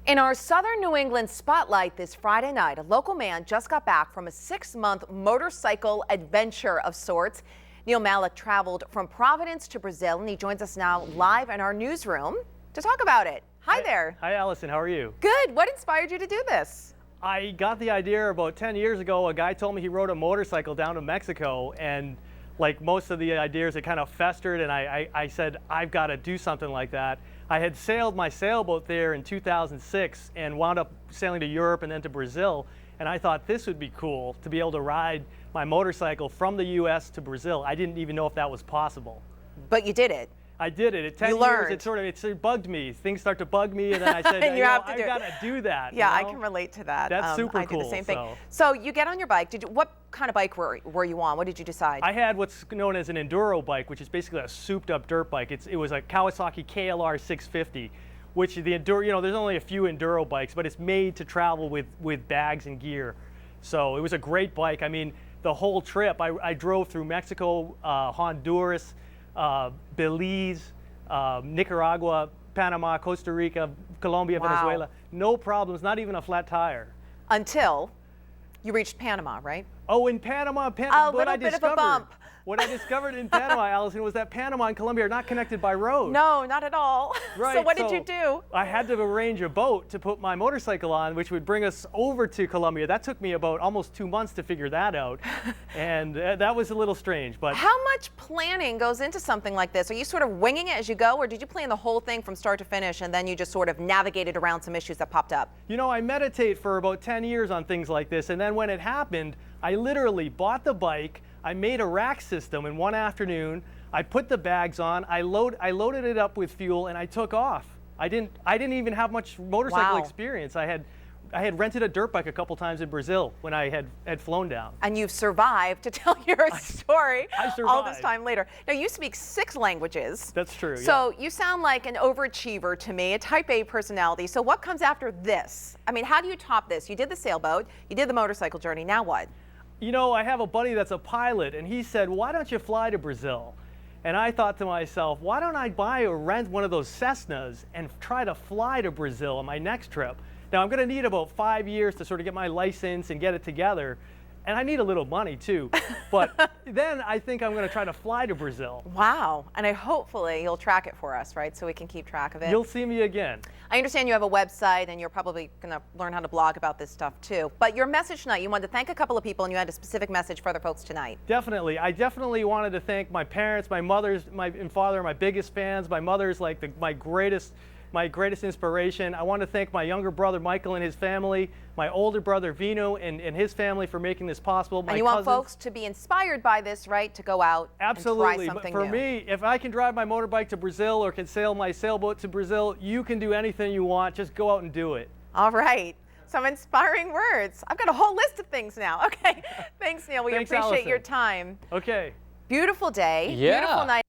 In our southern New England spotlight this Friday night, a local man just got back from a 6-month motorcycle adventure of sorts. Neil Malik traveled from Providence to Brazil, and he joins us now live in our newsroom to talk about it. Hi there. Hi, Allison. How are you? Good. What inspired you to do this? I got the idea about 10 years ago. A guy told me he rode a motorcycle down to Mexico, and like most of the ideas, it kind of festered, and I said, I've got to do something like that. I had sailed my sailboat there in 2006 and wound up sailing to Europe and then to Brazil, and I thought this would be cool to be able to ride my motorcycle from the U.S. to Brazil. I didn't even know if that was possible. But you did it. I did it. At 10 years, it sort of bugged me. Things start to bug me, and then I said, I've got to do that. Yeah, I can relate to that. That's super cool. I did the same thing. So you get on your bike. What kind of bike were you on? What did you decide? I had what's known as an Enduro bike, which is basically a souped-up dirt bike. It was a Kawasaki KLR 650, which the Enduro, there's only a few Enduro bikes, but it's made to travel with bags and gear. So it was a great bike. I mean, the whole trip, I drove through Mexico, Honduras, Belize, Nicaragua, Panama, Costa Rica, Colombia, Venezuela. No problems, not even a flat tire. Until you reached Panama, right? Oh, in Panama, a little bit of a bump. What I discovered in Panama, Allison, was that Panama and Colombia are not connected by road. No, not at all. Right. So what did you do? I had to arrange a boat to put my motorcycle on, which would bring us over to Colombia. That took me about almost 2 months to figure that out, and that was a little strange. But how much planning goes into something like this? Are you sort of winging it as you go, or did you plan the whole thing from start to finish, and then you just sort of navigated around some issues that popped up? You know, I meditate for about 10 years on things like this, and then when it happened, I literally bought the bike. I made a rack system in one afternoon. I put the bags on. I loaded it up with fuel, and I took off. I didn't even have much motorcycle experience. I had rented a dirt bike a couple times in Brazil when I had flown down. And you've survived to tell your story I survived. All this time later. Now, you speak 6 languages. That's true. So you sound like an overachiever to me, a type A personality. So what comes after this? I mean, how do you top this? You did the sailboat, you did the motorcycle journey, now what? You know, I have a buddy that's a pilot, and he said, why don't you fly to Brazil? And I thought to myself, why don't I buy or rent one of those Cessnas and try to fly to Brazil on my next trip? Now, I'm going to need about 5 years to sort of get my license and get it together. And I need a little money, too. But then I think I'm going to try to fly to Brazil. Wow. And hopefully you'll track it for us, right? So we can keep track of it. You'll see me again. I understand you have a website, and you're probably going to learn how to blog about this stuff, too. But your message tonight, you wanted to thank a couple of people, and you had a specific message for other folks tonight. Definitely. I definitely wanted to thank my parents, my mother and father are my biggest fans. My mother's like my greatest inspiration. I want to thank my younger brother Michael and his family, my older brother Vino and his family for making this possible. And you want folks to be inspired by this, right? To go out and try something new. But for me, if I can drive my motorbike to Brazil or can sail my sailboat to Brazil, you can do anything you want. Just go out and do it. All right. Some inspiring words. I've got a whole list of things now. Okay. Thanks, Neil. We appreciate your time. Okay. Beautiful day. Yeah. Beautiful night.